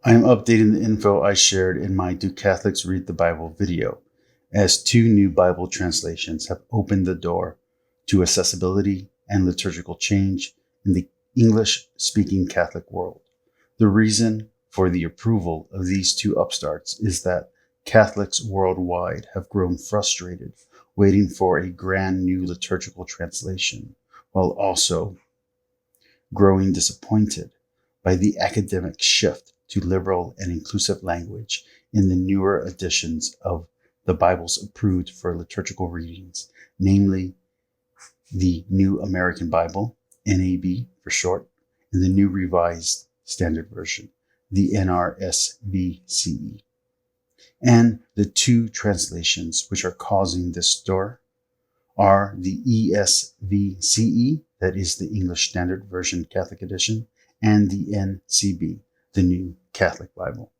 I am updating the info I shared in my Do Catholics Read the Bible video, as 2 new Bible translations have opened the door to accessibility and liturgical change in the English-speaking Catholic world. The reason for the approval of these 2 upstarts is that Catholics worldwide have grown frustrated waiting for a brand new liturgical translation, while also growing disappointed by the academic shift to liberal and inclusive language in the newer editions of the Bibles approved for liturgical readings, namely the New American Bible, NAB for short, and the New Revised Standard Version, the NRSV-CE. And the 2 translations which are causing this stir are the ESV-CE, that is the English Standard Version Catholic Edition, and the NCB, the New Catholic Bible.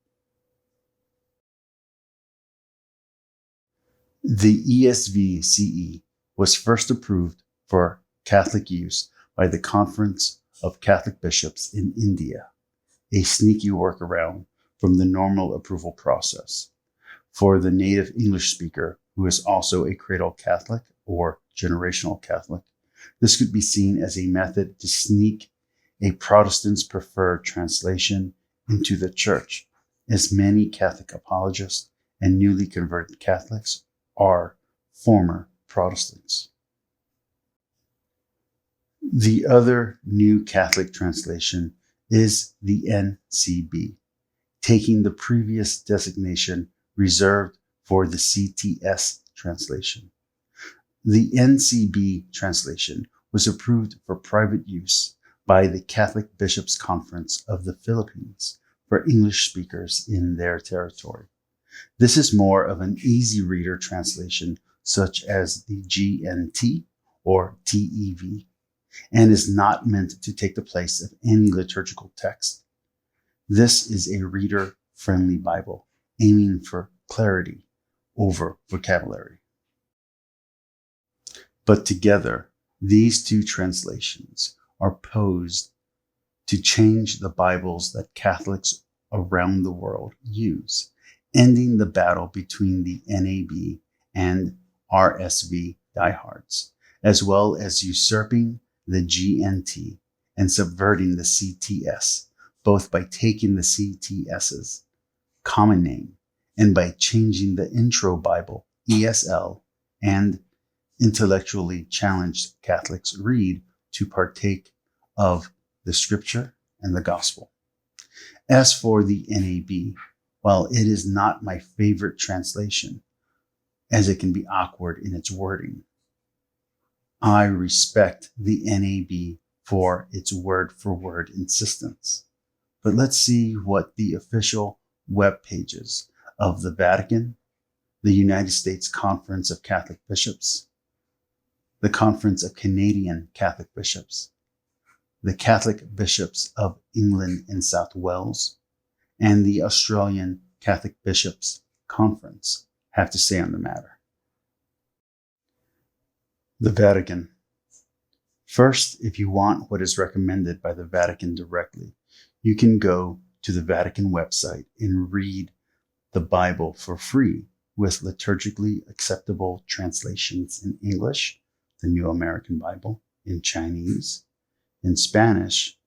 The ESV-CE was first approved for Catholic use by the Conference of Catholic Bishops in India, a sneaky workaround from the normal approval process. For the native English speaker who is also a cradle Catholic or generational Catholic, this could be seen as a method to sneak a Protestant's preferred translation into the Church, as many Catholic apologists and newly converted Catholics are former Protestants. The other New Catholic translation is the NCB, taking the previous designation reserved for the CTS translation. The NCB translation was approved for private use by the Catholic Bishops' Conference of the Philippines for English speakers in their territory. This is more of an easy reader translation, such as the GNT or TEV, and is not meant to take the place of any liturgical text. This is a reader-friendly Bible, aiming for clarity over vocabulary. But together, these 2 translations are posed to change the Bibles that Catholics around the world use, ending the battle between the NAB and RSV diehards, as well as usurping the GNT and subverting the CTS, both by taking the CTS's common name and by changing the intro Bible, ESL, and intellectually challenged Catholics read to partake of the Scripture and the Gospel. As for the NAB, while it is not my favorite translation, as it can be awkward in its wording, I respect the NAB for its word-for-word insistence. But let's see what the official web pages of the Vatican, the United States Conference of Catholic Bishops, the Conference of Canadian Catholic Bishops, the Catholic Bishops of England and South Wales, and the Australian Catholic Bishops Conference have to say on the matter. The Vatican. First, if you want what is recommended by the Vatican directly, you can go to the Vatican website and read the Bible for free with liturgically acceptable translations in English, the New American Bible, in Chinese, in Spanish,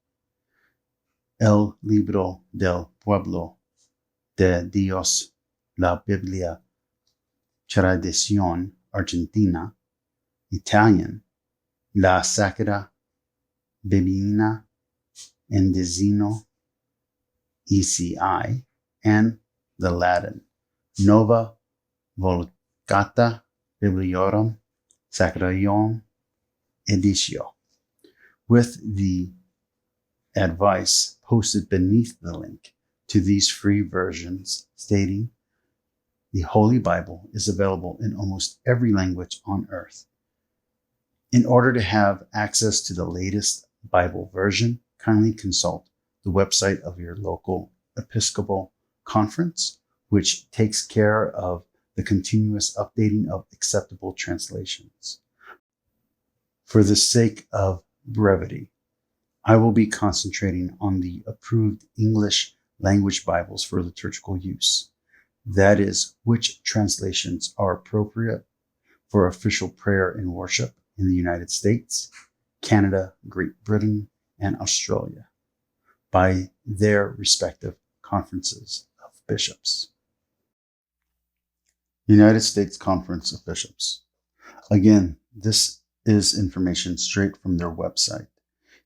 El Libro del Pueblo de Dios, la Biblia, Tradición Argentina, Italian, La Sacra Biblina Indizino ECI, and the Latin, Nova Vulgata Bibliorum Sacrarum Editio, with the advice posted beneath the link to these free versions stating the Holy Bible is available in almost every language on earth. In order to have access to the latest Bible version, kindly consult the website of your local Episcopal conference, which takes care of the continuous updating of acceptable translations. For the sake of brevity, I will be concentrating on the approved English language Bibles for liturgical use. That is, which translations are appropriate for official prayer and worship in the United States, Canada, Great Britain, and Australia by their respective conferences of bishops. United States Conference of Bishops. Again, this is information straight from their website.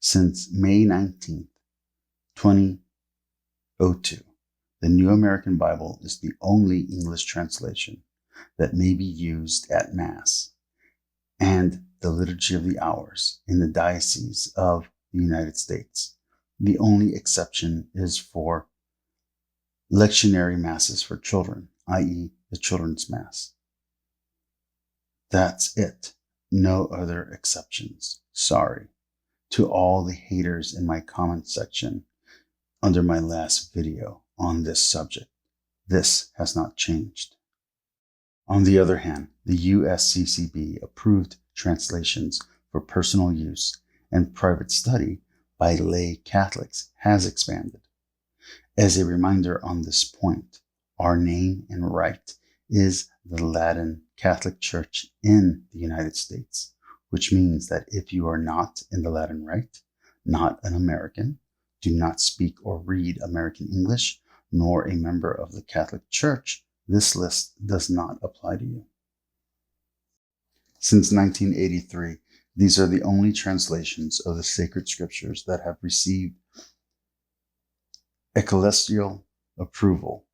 Since May 19th, 2002, the New American Bible is the only English translation that may be used at Mass and the Liturgy of the Hours in the Diocese of the United States. The only exception is for lectionary masses for children, i.e. the Children's Mass. That's it. No other exceptions. Sorry to all the haters in my comment section under my last video on this subject. This has not changed. On the other hand, the USCCB approved translations for personal use and private study by lay Catholics has expanded. As a reminder on this point, our name and right is the Latin Catholic Church in the United States, which means that if you are not in the Latin Rite, not an American, do not speak or read American English, nor a member of the Catholic Church, this list does not apply to you. Since 1983, these are the only translations of the sacred scriptures that have received ecclesial approval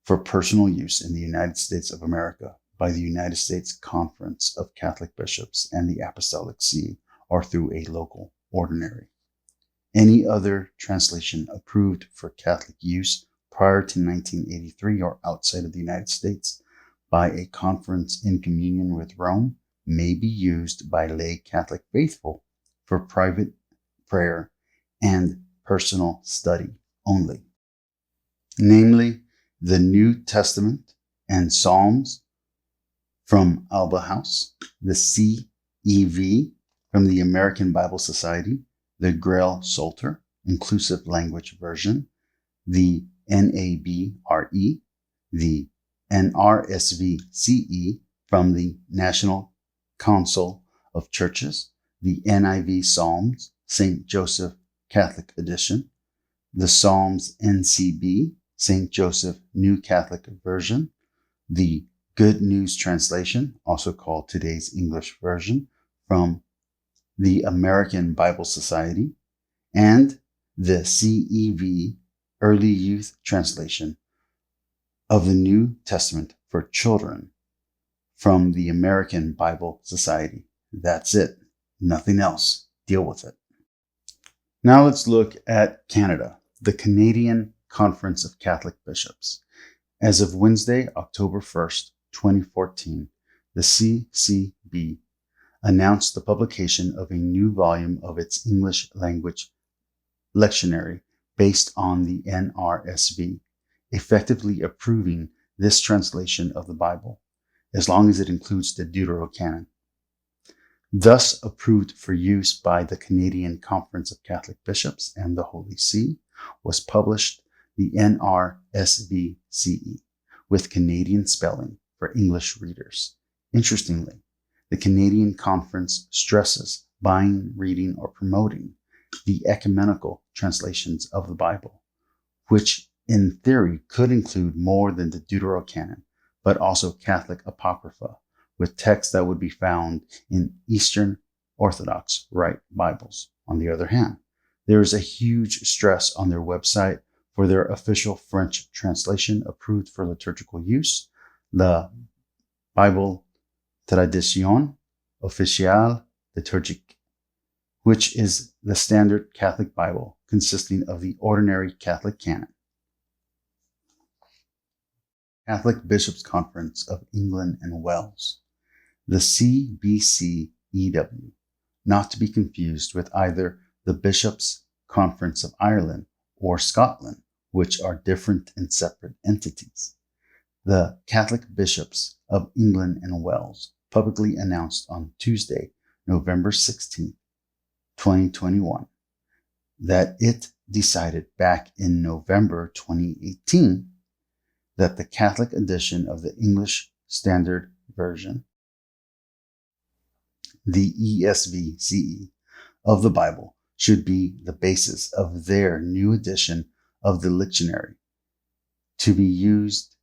for personal use in the United States of America by the United States Conference of Catholic Bishops and the Apostolic See, or through a local ordinary. Any other translation approved for Catholic use prior to 1983 or outside of the United States by a conference in communion with Rome may be used by lay Catholic faithful for private prayer and personal study only. Namely, the New Testament and Psalms from Alba House, the CEV from the American Bible Society, the Grail Psalter, Inclusive Language Version, the NABRE, the NRSV-CE from the National Council of Churches, the NIV Psalms, St. Joseph Catholic Edition, the Psalms NCB, St. Joseph New Catholic Version, the Good News Translation, also called Today's English Version, from the American Bible Society, and the CEV Early Youth Translation of the New Testament for Children from the American Bible Society. That's it. Nothing else. Deal with it. Now let's look at Canada, the Canadian Conference of Catholic Bishops. As of Wednesday, October 1st, 2014, the CCB announced the publication of a new volume of its English language lectionary based on the NRSV, effectively approving this translation of the Bible, as long as it includes the Deuterocanon. Thus approved for use by the Canadian Conference of Catholic Bishops and the Holy See, was published the NRSV-CE with Canadian spelling for English readers. Interestingly, the Canadian Conference stresses buying, reading, or promoting the ecumenical translations of the Bible, which in theory could include more than the Deuterocanon, but also Catholic Apocrypha, with texts that would be found in Eastern Orthodox Rite Bibles. On the other hand, there is a huge stress on their website for their official French translation approved for liturgical use, La Bible Tradition Officielle Liturgique, which is the standard Catholic Bible consisting of the ordinary Catholic canon. Catholic Bishops' Conference of England and Wales, the CBCEW, not to be confused with either the Bishops' Conference of Ireland or Scotland, which are different and separate entities. The Catholic Bishops of England and Wales publicly announced on Tuesday, November 16, 2021, that it decided back in November 2018 that the Catholic edition of the English Standard Version, the ESV-ce of the Bible, should be the basis of their new edition of the lectionary to be used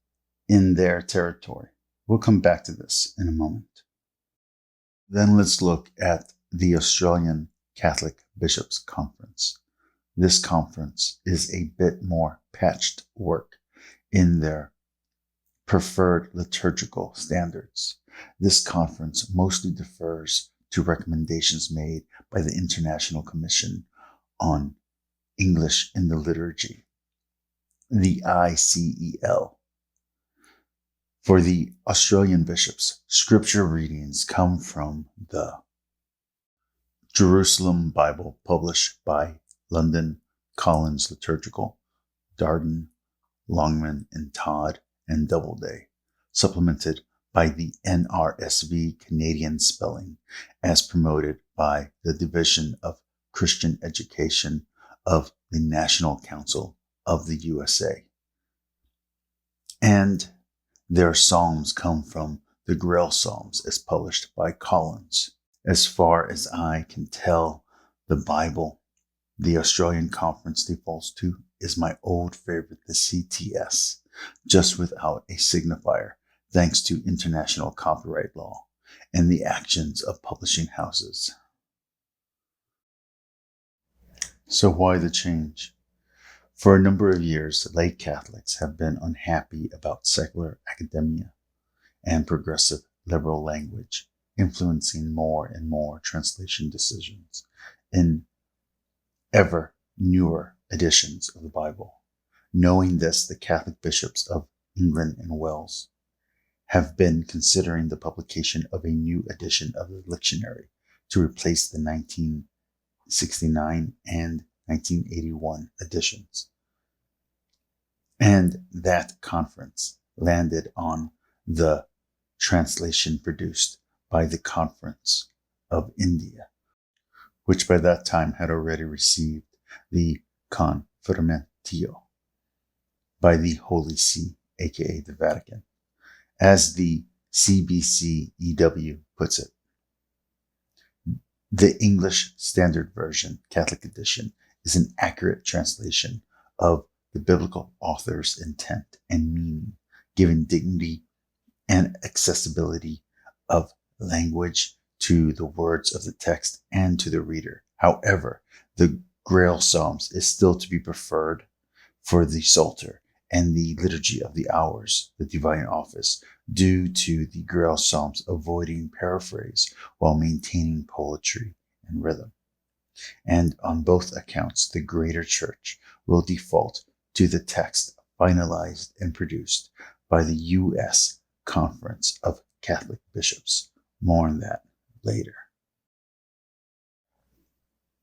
in their territory. We'll come back to this in a moment. Then let's look at the Australian Catholic Bishops' Conference. This conference is a bit more patched work in their preferred liturgical standards. This conference mostly defers to recommendations made by the International Commission on English in the Liturgy, the ICEL. For the Australian bishops, scripture readings come from the Jerusalem Bible, published by London Collins Liturgical, Darden, Longman and Todd, and Doubleday, supplemented by the NRSV Canadian spelling, as promoted by the Division of Christian Education of the National Council of the USA. And their psalms come from the Grail Psalms, as published by Collins. As far as I can tell, the Bible the Australian Conference defaults to is my old favorite, the CTS, just without a signifier, thanks to international copyright law and the actions of publishing houses. So why the change? For a number of years, lay Catholics have been unhappy about secular academia and progressive liberal language influencing more and more translation decisions in ever newer editions of the Bible. Knowing this, the Catholic bishops of England and Wales have been considering the publication of a new edition of the lectionary to replace the 1969 and 1981 editions. And that conference landed on the translation produced by the Conference of India, which by that time had already received the Confirmatio by the Holy See, aka the Vatican. As the CBCEW puts it, the English Standard Version, Catholic Edition, is an accurate translation of the biblical author's intent and meaning, giving dignity and accessibility of language to the words of the text and to the reader. However, the Grail Psalms is still to be preferred for the Psalter and the Liturgy of the Hours, the Divine Office, due to the Grail Psalms avoiding paraphrase while maintaining poetry and rhythm. And on both accounts, the Greater Church will default to the text finalized and produced by the U.S. Conference of Catholic Bishops. More on that later.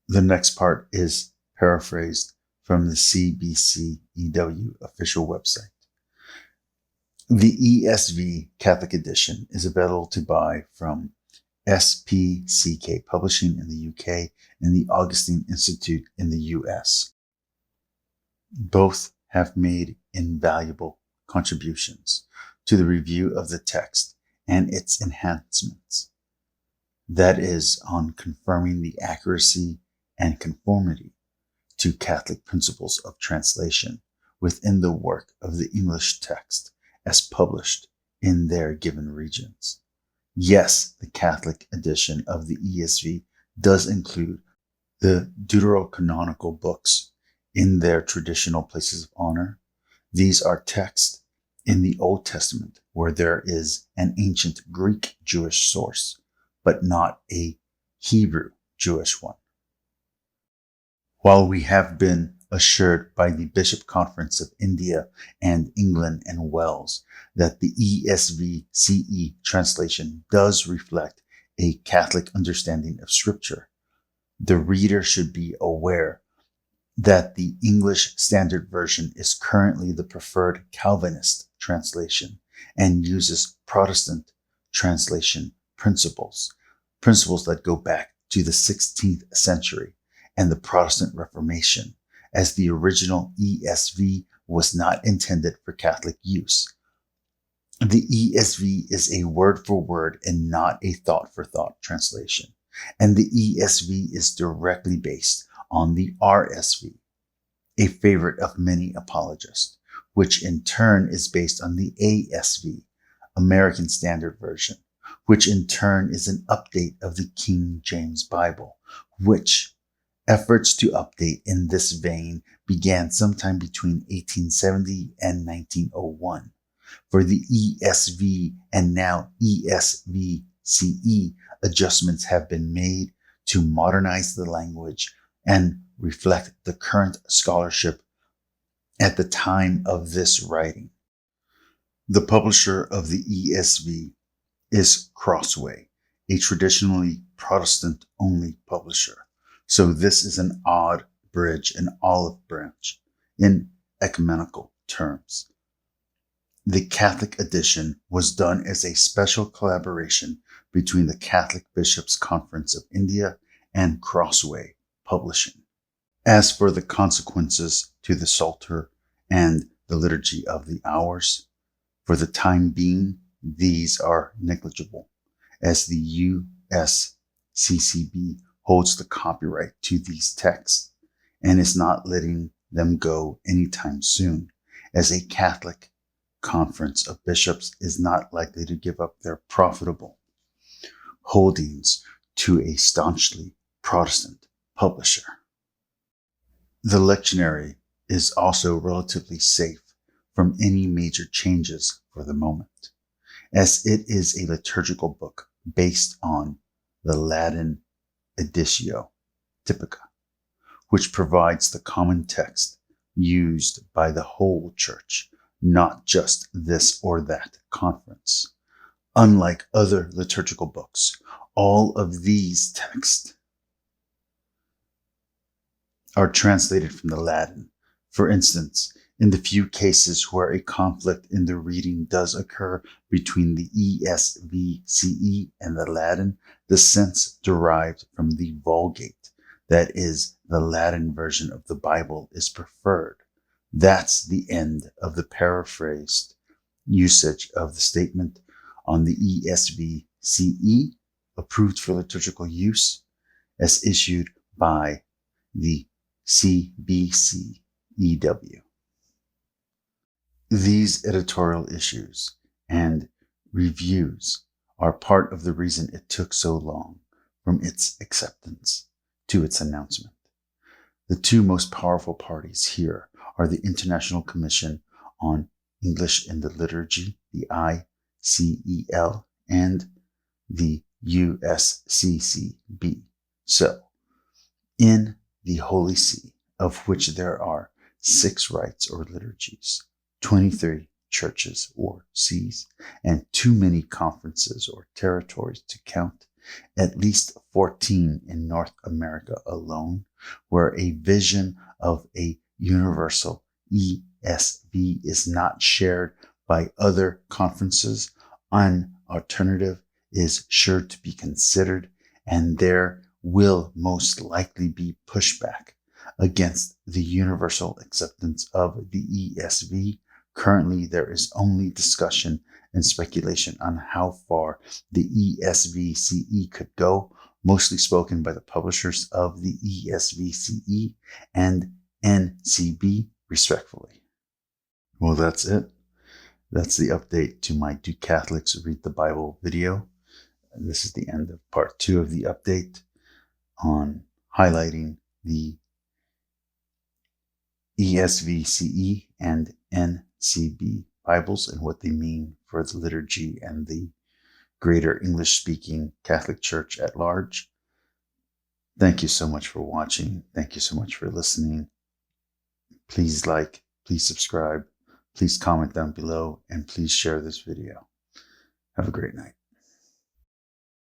The next part is paraphrased from the CBCEW official website. The ESV Catholic Edition is available to buy from SPCK Publishing in the UK and the Augustine Institute in the US. Both have made invaluable contributions to the review of the text and its enhancements. That is, on confirming the accuracy and conformity to Catholic principles of translation within the work of the English text as published in their given regions. Yes, the Catholic edition of the ESV does include the deuterocanonical books in their traditional places of honor. These are texts in the Old Testament where there is an ancient Greek Jewish source, but not a Hebrew Jewish one. While we have been assured by the Bishop Conference of India and England and Wales that the ESV-ce translation does reflect a Catholic understanding of Scripture, the reader should be aware that the English Standard Version is currently the preferred Calvinist translation and uses Protestant translation principles that go back to the 16th century and the Protestant Reformation, as the original ESV was not intended for Catholic use. The ESV is a word-for-word and not a thought-for-thought translation, and the ESV is directly based on the RSV, a favorite of many apologists, which in turn is based on the ASV, American Standard Version, which in turn is an update of the King James Bible, which efforts to update in this vein began sometime between 1870 and 1901. For the ESV and now ESV-CE, adjustments have been made to modernize the language and reflect the current scholarship at the time of this writing. The publisher of the ESV is Crossway, a traditionally Protestant-only publisher. So this is an odd bridge, an olive branch in ecumenical terms. The Catholic edition was done as a special collaboration between the Catholic Bishops' Conference of India and Crossway Publishing. As for the consequences to the Psalter and the Liturgy of the Hours, for the time being, these are negligible, as the USCCB holds the copyright to these texts and is not letting them go anytime soon, as a Catholic Conference of Bishops is not likely to give up their profitable holdings to a staunchly Protestant publisher. The lectionary is also relatively safe from any major changes for the moment, as it is a liturgical book based on the Latin Editio Typica, which provides the common text used by the whole Church, not just this or that conference. Unlike other liturgical books, all of these texts are translated from the Latin. For instance, in the few cases where a conflict in the reading does occur between the ESV-CE and the Latin, the sense derived from the Vulgate, that is, the Latin version of the Bible, is preferred. That's the end of the paraphrased usage of the statement on the ESV-CE, approved for liturgical use, as issued by the CBCEW. These editorial issues and reviews are part of the reason it took so long from its acceptance to its announcement. The two most powerful parties here are the International Commission on English in the Liturgy, the ICEL, and the USCCB. So, in the Holy See, of which there are 6 rites or liturgies, 23 churches or sees, and too many conferences or territories to count, at least 14 in North America alone, where a vision of a universal ESV is not shared by other conferences, an alternative is sure to be considered, and there will most likely be pushback against the universal acceptance of the ESV. Currently, there is only discussion and speculation on how far the ESV-CE could go, mostly spoken by the publishers of the ESV-CE and NCB, respectively. Well, that's it. That's the update to my Do Catholics Read the Bible video. This is the end of part 2 of the update on highlighting the ESV-CE and NCB Bibles and what they mean for the liturgy and the greater English-speaking Catholic Church at large. Thank you so much for watching. Thank you so much for listening. Please like, please subscribe, please comment down below, and please share this video. Have a great night.